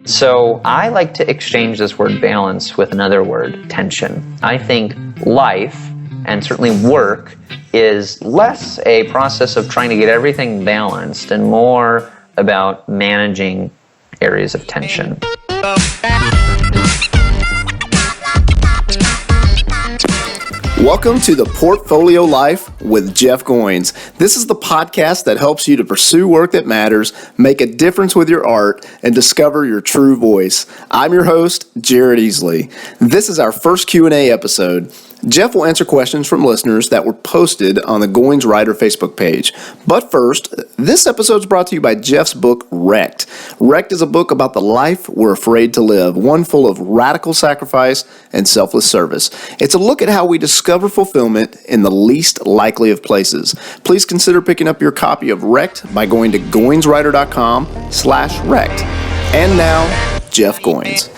So I like to exchange this word balance with another word, tension. I think life, and certainly work, is less a process of trying to get everything balanced and more about managing areas of tension. Welcome to the Portfolio Life with Jeff Goins. This is the podcast that helps you to pursue work that matters, make a difference with your art, and discover your true voice. I'm your host, Jared Easley. This is our first Q&A episode. Jeff will answer questions from listeners that were posted on the Goins Writer Facebook page. But first, this episode is brought to you by Jeff's book, Wrecked. Wrecked is a book about the life we're afraid to live, one full of radical sacrifice and selfless service. It's a look at how we discover fulfillment in the least likely of places. Please consider picking up your copy of Wrecked by going to goinswriter.com/wrecked. And now, Jeff Goins.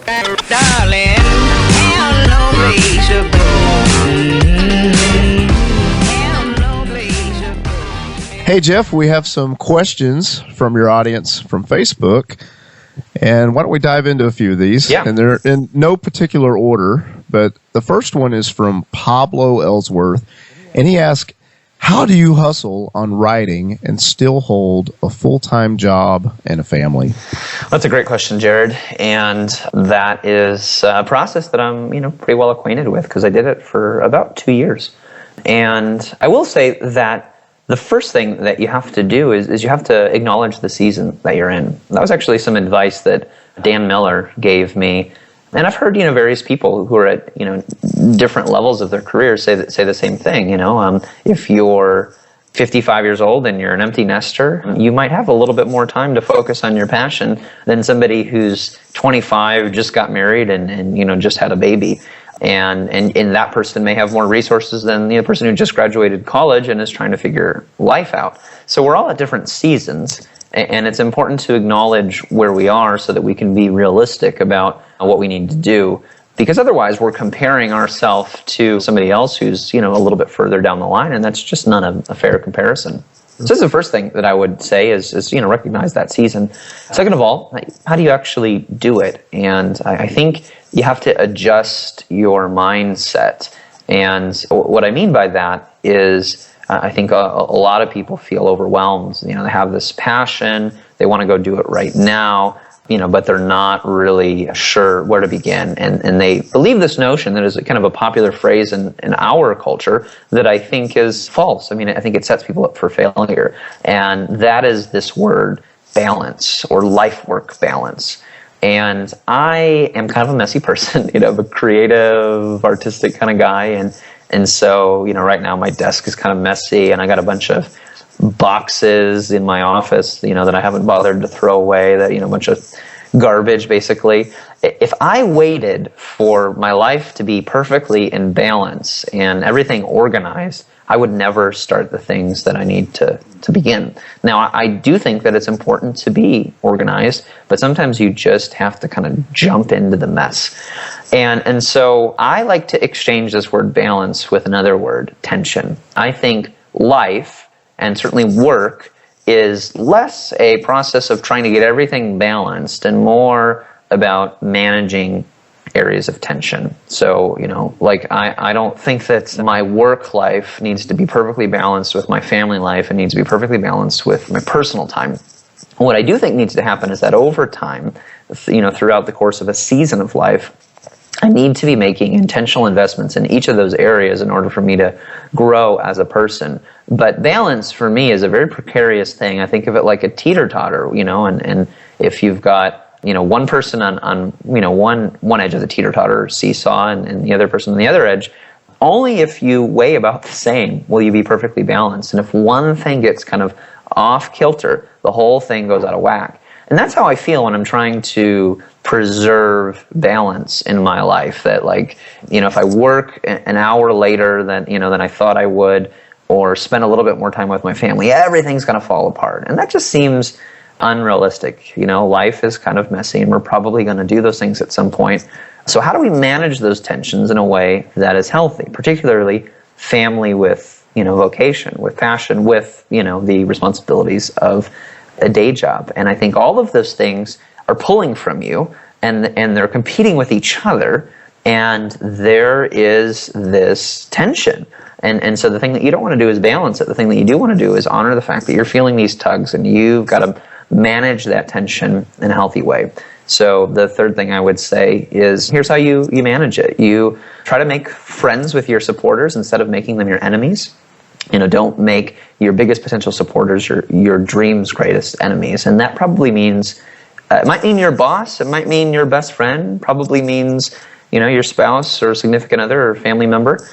Hey Jeff, we have some questions from your audience from Facebook, and why don't we dive into a few of these? Yeah. And they're in no particular order, but the first one is from Pablo Ellsworth, and he asked, how do you hustle on writing and still hold a full-time job and a family? That's a great question, Jared, and that is a process that I'm pretty well acquainted with because I did it for about 2 years. And I will say that the first thing that you have to do is you have to acknowledge the season that you're in. That was actually some advice that Dan Miller gave me. And I've heard, various people who are at, different levels of their career say the same thing. If you're 55 years old and you're an empty nester, you might have a little bit more time to focus on your passion than somebody who's 25, just got married and just had a baby. And that person may have more resources than the person who just graduated college and is trying to figure life out. So we're all at different seasons, and it's important to acknowledge where we are so that we can be realistic about what we need to do. Because otherwise we're comparing ourselves to somebody else who's a little bit further down the line, and that's just not a fair comparison. So this is the first thing that I would say is recognize that season. Second of all, how do you actually do it? And I think you have to adjust your mindset. And what I mean by that is I think a lot of people feel overwhelmed. They have this passion, they want to go do it right now, but they're not really sure where to begin. And they believe this notion that is kind of a popular phrase in our culture that I think is false. I think it sets people up for failure. And that is this word, balance, or life-work balance. And I am kind of a messy person, a creative, artistic kind of guy. And so, right now my desk is kind of messy, and I got a bunch of boxes in my office, that I haven't bothered to throw away, that, a bunch of garbage, basically. If I waited for my life to be perfectly in balance and everything organized, I would never start the things that I need to begin. Now, I do think that it's important to be organized, but sometimes you just have to kind of jump into the mess. And so I like to exchange this word balance with another word, tension. I think life, and certainly work, is less a process of trying to get everything balanced and more about managing areas of tension. So, I don't think that my work life needs to be perfectly balanced with my family life. It needs to be perfectly balanced with my personal time. What I do think needs to happen is that over time, throughout the course of a season of life, I need to be making intentional investments in each of those areas in order for me to grow as a person. But balance for me is a very precarious thing. I think of it like a teeter-totter, and if you've got one person on one edge of the teeter-totter seesaw and the other person on the other edge, only if you weigh about the same will you be perfectly balanced. And if one thing gets kind of off kilter, the whole thing goes out of whack. And that's how I feel when I'm trying to preserve balance in my life. That if I work an hour later than I thought I would, or spend a little bit more time with my family, everything's going to fall apart. And that just seems unrealistic. Life is kind of messy, and we're probably going to do those things at some point. So how do we manage those tensions in a way that is healthy, particularly family with, vocation, with passion, with, the responsibilities of a day job? And I think all of those things are pulling from you, and they're competing with each other, and there is this tension. And so the thing that you don't want to do is balance it. The thing that you do want to do is honor the fact that you're feeling these tugs, and you've got to manage that tension in a healthy way. So the third thing I would say is, here's how you manage it. You try to make friends with your supporters instead of making them your enemies. Don't make your biggest potential supporters your dream's greatest enemies. And that probably means, it might mean your boss, it might mean your best friend, probably means, your spouse or significant other or family member.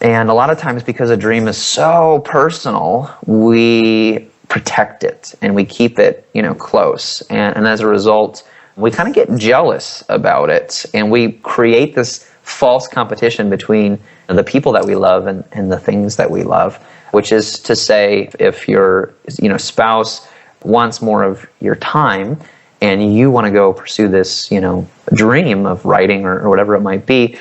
And a lot of times, because a dream is so personal, we protect it and we keep it, close. And as a result, we kind of get jealous about it, and we create this false competition between the people that we love and the things that we love, which is to say, if your spouse wants more of your time and you want to go pursue this dream of writing or whatever it might be,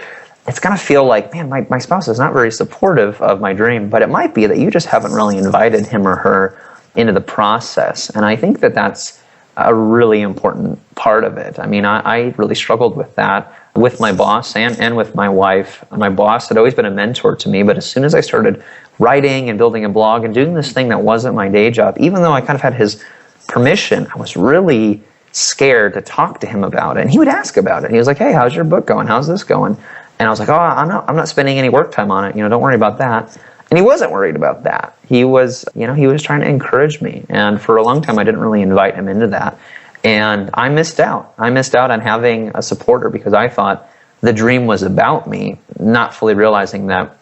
it's going to feel like, man, my spouse is not very supportive of my dream. But it might be that you just haven't really invited him or her into the process. And I think that that's a really important part of it. I mean, I really struggled with that with my boss and with my wife. My boss had always been a mentor to me, but as soon as I started writing and building a blog and doing this thing that wasn't my day job, even though I kind of had his permission, I was really scared to talk to him about it. And he would ask about it. He was like, hey, how's your book going? How's this going? And I was like, oh, I'm not spending any work time on it. Don't worry about that. And he wasn't worried about that. He was trying to encourage me. And for a long time, I didn't really invite him into that. And I missed out. I missed out on having a supporter because I thought the dream was about me, not fully realizing that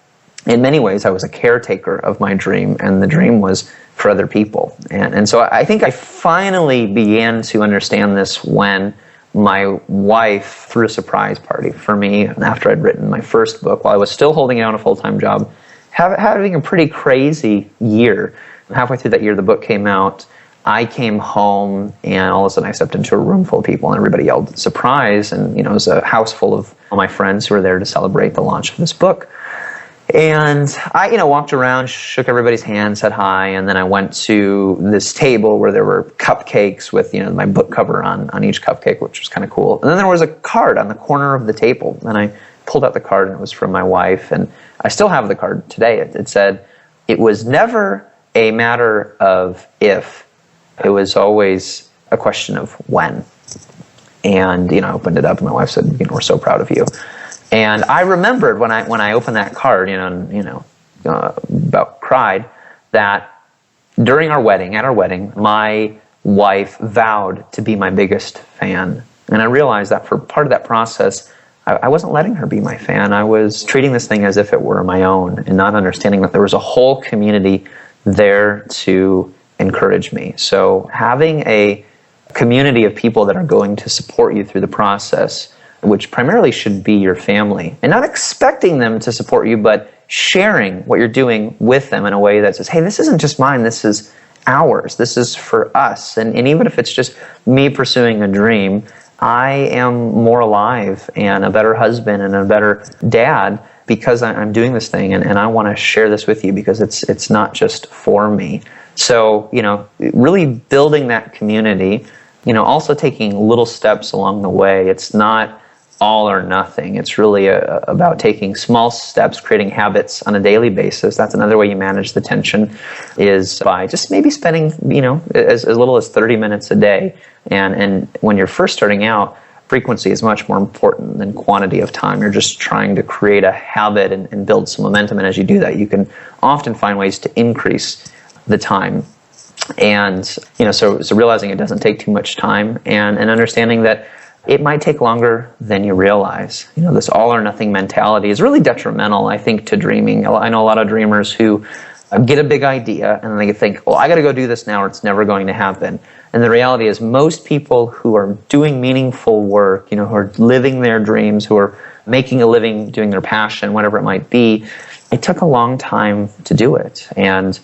in many ways I was a caretaker of my dream, and the dream was for other people. And so I think I finally began to understand this when my wife threw a surprise party for me after I'd written my first book, while I was still holding down a full-time job, having a pretty crazy year. Halfway through that year, the book came out. I came home, and all of a sudden I stepped into a room full of people, and everybody yelled, surprise, and it was a house full of all my friends who were there to celebrate the launch of this book. And I, walked around, shook everybody's hand, said hi, and then I went to this table where there were cupcakes with, my book cover on each cupcake, which was kind of cool. And then there was a card on the corner of the table, and I pulled out the card, and it was from my wife, and I still have the card today. It said, it was never a matter of if, it was always a question of when. And, I opened it up, and my wife said, we're so proud of you. And I remembered when I opened that card, about cried, that during at our wedding, my wife vowed to be my biggest fan. And I realized that for part of that process, I wasn't letting her be my fan. I was treating this thing as if it were my own, and not understanding that there was a whole community there to encourage me. So having a community of people that are going to support you through the process, which primarily should be your family, and not expecting them to support you, but sharing what you're doing with them in a way that says, hey, this isn't just mine, this is ours, this is for us. And even if it's just me pursuing a dream, I am more alive and a better husband and a better dad because I'm doing this thing, and I want to share this with you because it's not just for me. So, really building that community, also taking little steps along the way. It's not all or nothing. It's really about taking small steps, creating habits on a daily basis. That's another way you manage the tension, is by just maybe spending, as little as 30 minutes a day. And when you're first starting out, frequency is much more important than quantity of time. You're just trying to create a habit and build some momentum. And as you do that, you can often find ways to increase the time. And, so realizing it doesn't take too much time, and understanding that it might take longer than you realize. This all or nothing mentality is really detrimental, I think, to dreaming. I know a lot of dreamers who get a big idea and then they think, well, I got to go do this now or it's never going to happen. And the reality is most people who are doing meaningful work, who are living their dreams, who are making a living doing their passion, whatever it might be, it took a long time to do it. And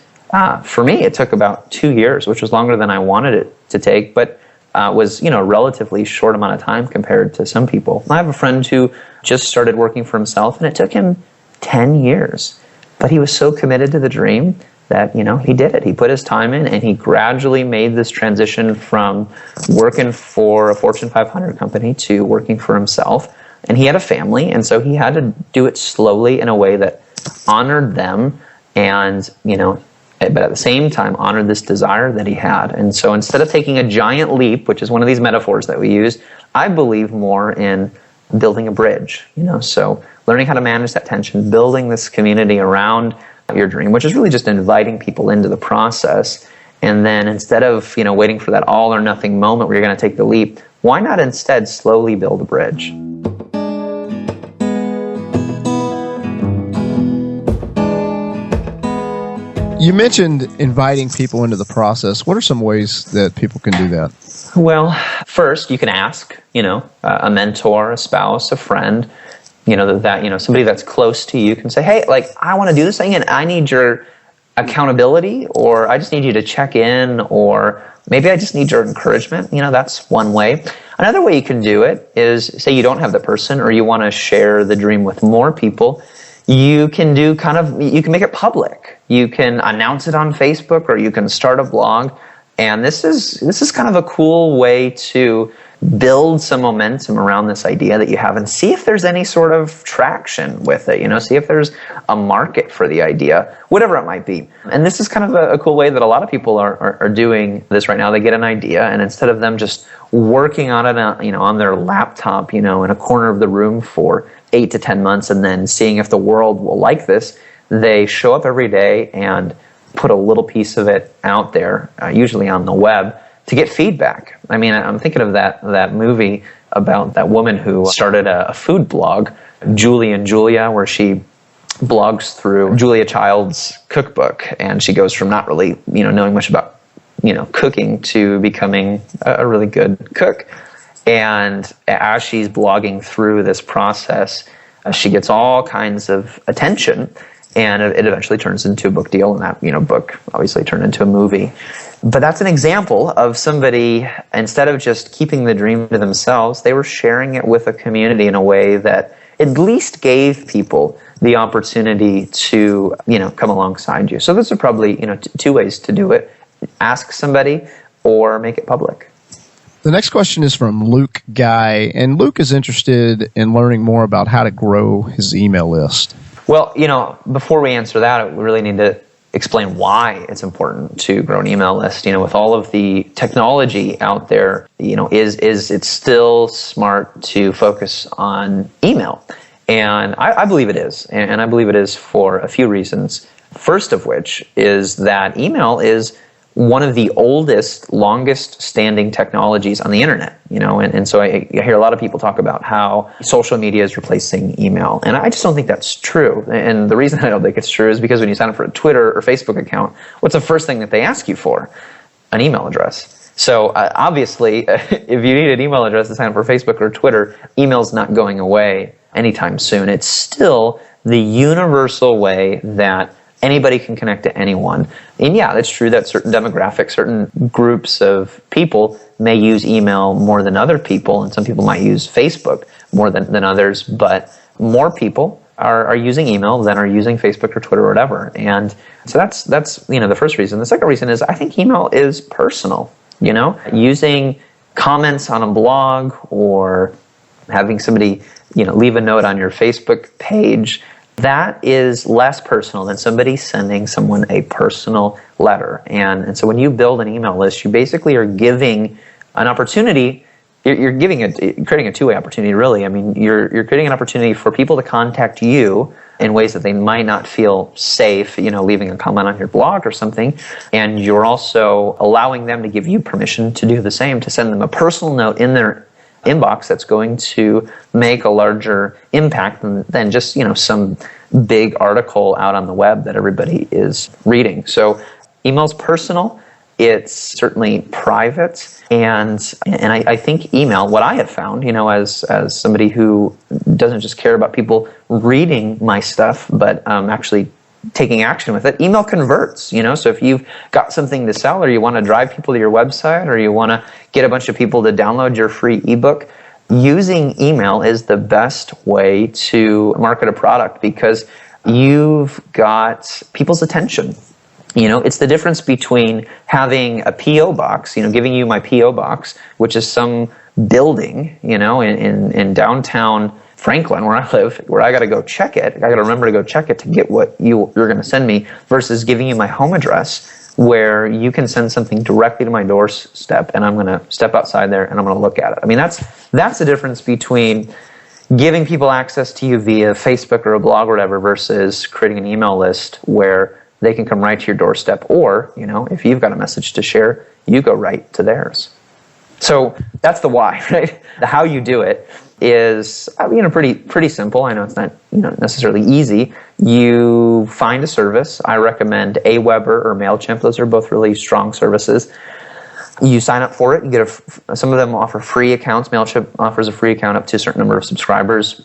for me, it took about 2 years, which was longer than I wanted it to take, but was a relatively short amount of time compared to some people. I have a friend who just started working for himself, and it took him 10 years. But he was so committed to the dream that, he did it. He put his time in, and he gradually made this transition from working for a Fortune 500 company to working for himself. And he had a family, and so he had to do it slowly in a way that honored them and, but at the same time honored this desire that he had. And so instead of taking a giant leap, which is one of these metaphors that we use, I believe more in building a bridge, so learning how to manage that tension, building this community around your dream, which is really just inviting people into the process. And then instead of, waiting for that all or nothing moment where you're going to take the leap, why not instead slowly build a bridge? You mentioned inviting people into the process. What are some ways that people can do that? Well, first you can ask, a mentor, a spouse, a friend, somebody that's close to you can say, hey, I want to do this thing and I need your accountability, or I just need you to check in, or maybe I just need your encouragement. That's one way. Another way you can do it is, say you don't have the person or you want to share the dream with more people, you can you can make it public. You can announce it on Facebook, or you can start a blog. And this is kind of a cool way to build some momentum around this idea that you have and see if there's any sort of traction with it, see if there's a market for the idea, whatever it might be. And this is kind of a cool way that a lot of people are doing this right now. They get an idea, and instead of them just working on it, on their laptop, in a corner of the room for 8 to 10 months and then seeing if the world will like this, they show up every day and put a little piece of it out there, usually on the web, to get feedback. I mean, I'm thinking of that movie about that woman who started a food blog, Julie and Julia, where she blogs through Julia Child's cookbook, and she goes from not really, knowing much about, cooking to becoming a really good cook. And as she's blogging through this process, she gets all kinds of attention, and it eventually turns into a book deal, and that book obviously turned into a movie. But that's an example of somebody, instead of just keeping the dream to themselves, they were sharing it with a community in a way that at least gave people the opportunity to come alongside you. So those are probably two ways to do it: ask somebody or make it public. The next question is from Luke Guy, and Luke is interested in learning more about how to grow his email list. Well, before we answer that, we really need to explain why it's important to grow an email list. With all of the technology out there, is it's still smart to focus on email? And I believe it is. And I believe it is for a few reasons. First of which is that email is one of the oldest, longest standing technologies on the internet, and so I hear a lot of people talk about how social media is replacing email. And I just don't think that's true. And the reason I don't think it's true is because when you sign up for a Twitter or Facebook account, what's the first thing that they ask you for? An email address. So obviously, if you need an email address to sign up for Facebook or Twitter, email's not going away anytime soon. It's still the universal way that anybody can connect to anyone. And yeah, it's true that certain demographics, certain groups of people may use email more than other people, and some people might use Facebook more than others, but more people are using email than are using Facebook or Twitter or whatever. And so that's the first reason. The second reason is I think email is personal. Using comments on a blog or having somebody leave a note on your Facebook page, that is less personal than somebody sending someone a personal letter. And so when you build an email list, you basically are giving an opportunity. You're creating a two-way opportunity, really. I mean, you're creating an opportunity for people to contact you in ways that they might not feel safe, leaving a comment on your blog or something. And you're also allowing them to give you permission to do the same, to send them a personal note in their inbox that's going to make a larger impact than just some big article out on the web that everybody is reading. So email's personal, it's certainly private, and I think email, what I have found, as somebody who doesn't just care about people reading my stuff, but actually taking action with it, email converts, so if you've got something to sell, or you want to drive people to your website, or you want to get a bunch of people to download your free ebook, using email is the best way to market a product because you've got people's attention. It's the difference between having a P.O. box, giving you my P.O. box, which is some building, in downtown Franklin, where I live, where I got to go check it. I got to remember to go check it to get what you're going to send me, versus giving you my home address, where you can send something directly to my doorstep, and I'm going to step outside there and I'm going to look at it. I mean, that's the difference between giving people access to you via Facebook or a blog or whatever, versus creating an email list where they can come right to your doorstep, or, if you've got a message to share, you go right to theirs. So that's the why, right? The how you do it is, pretty simple. I know it's not, necessarily easy. You find a service. I recommend Aweber or MailChimp. Those are both really strong services. You sign up for it. You get some of them offer free accounts. MailChimp offers a free account up to a certain number of subscribers.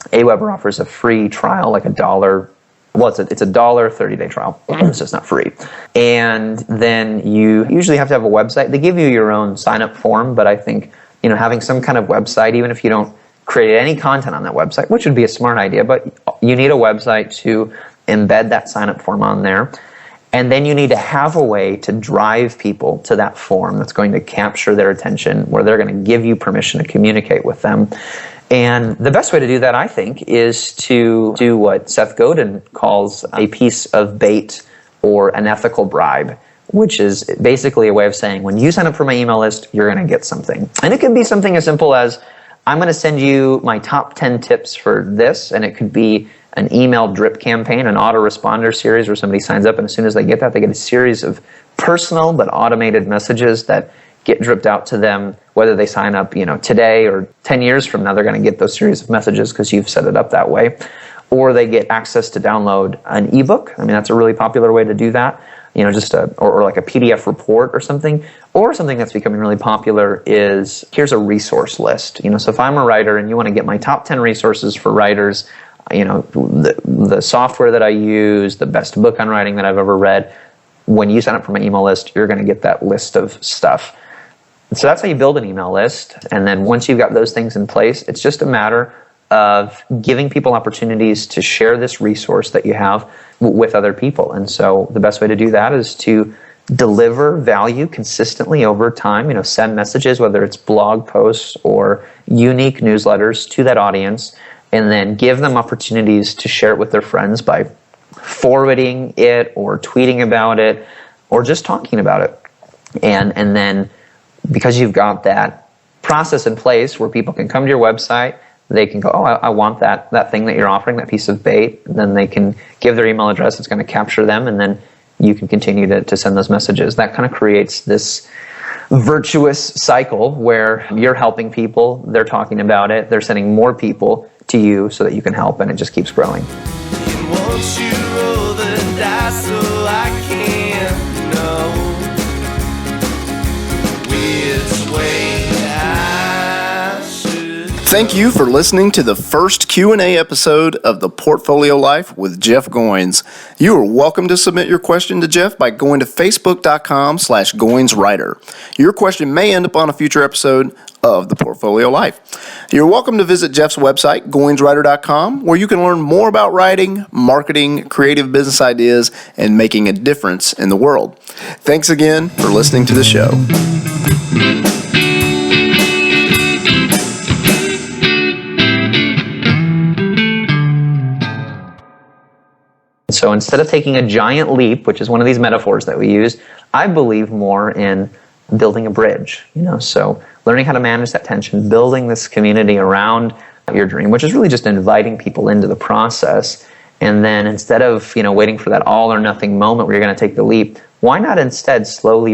Aweber offers a free trial, like $1. Well, it's a $1 30-day trial, so it's not free. And then you usually have to have a website. They give you your own sign-up form, but I think, having some kind of website, even if you don't create any content on that website, which would be a smart idea, but you need a website to embed that sign-up form on there. And then you need to have a way to drive people to that form that's going to capture their attention, where they're going to give you permission to communicate with them. And the best way to do that, I think, is to do what Seth Godin calls a piece of bait or an ethical bribe, which is basically a way of saying, when you sign up for my email list, you're going to get something. And it could be something as simple as, I'm going to send you my top 10 tips for this, and it could be an email drip campaign, an autoresponder series where somebody signs up, and as soon as they get that, they get a series of personal but automated messages that get dripped out to them, whether they sign up, today or 10 years from now, they're going to get those series of messages because you've set it up that way. Or they get access to download an ebook. I mean, that's a really popular way to do that. Or like a PDF report or something. Or something that's becoming really popular is, here's a resource list. So if I'm a writer and you want to get my top 10 resources for writers, the software that I use, the best book on writing that I've ever read, when you sign up for my email list, you're going to get that list of stuff. So that's how you build an email list. And then once you've got those things in place, it's just a matter of giving people opportunities to share this resource that you have with other people. And so the best way to do that is to deliver value consistently over time, send messages, whether it's blog posts or unique newsletters to that audience, and then give them opportunities to share it with their friends by forwarding it or tweeting about it or just talking about it. And then, because you've got that process in place where people can come to your website, they can go, oh, I want that thing that you're offering, that piece of bait. And then they can give their email address. It's going to capture them, and then you can continue to send those messages. That kind of creates this virtuous cycle where you're helping people, they're talking about it, they're sending more people to you so that you can help, and it just keeps growing. Won't you roll the dice so I can know which way I should? Thank you for listening to the first Q&A episode of The Portfolio Life with Jeff Goins. You are welcome to submit your question to Jeff by going to facebook.com/GoinsWriter. Your question may end up on a future episode of The Portfolio Life. You're welcome to visit Jeff's website, goinswriter.com, where you can learn more about writing, marketing, creative business ideas, and making a difference in the world. Thanks again for listening to the show. So instead of taking a giant leap, which is one of these metaphors that we use, I believe more in building a bridge, so learning how to manage that tension, building this community around your dream, which is really just inviting people into the process. And then instead of, waiting for that all or nothing moment where you're going to take the leap, why not instead slowly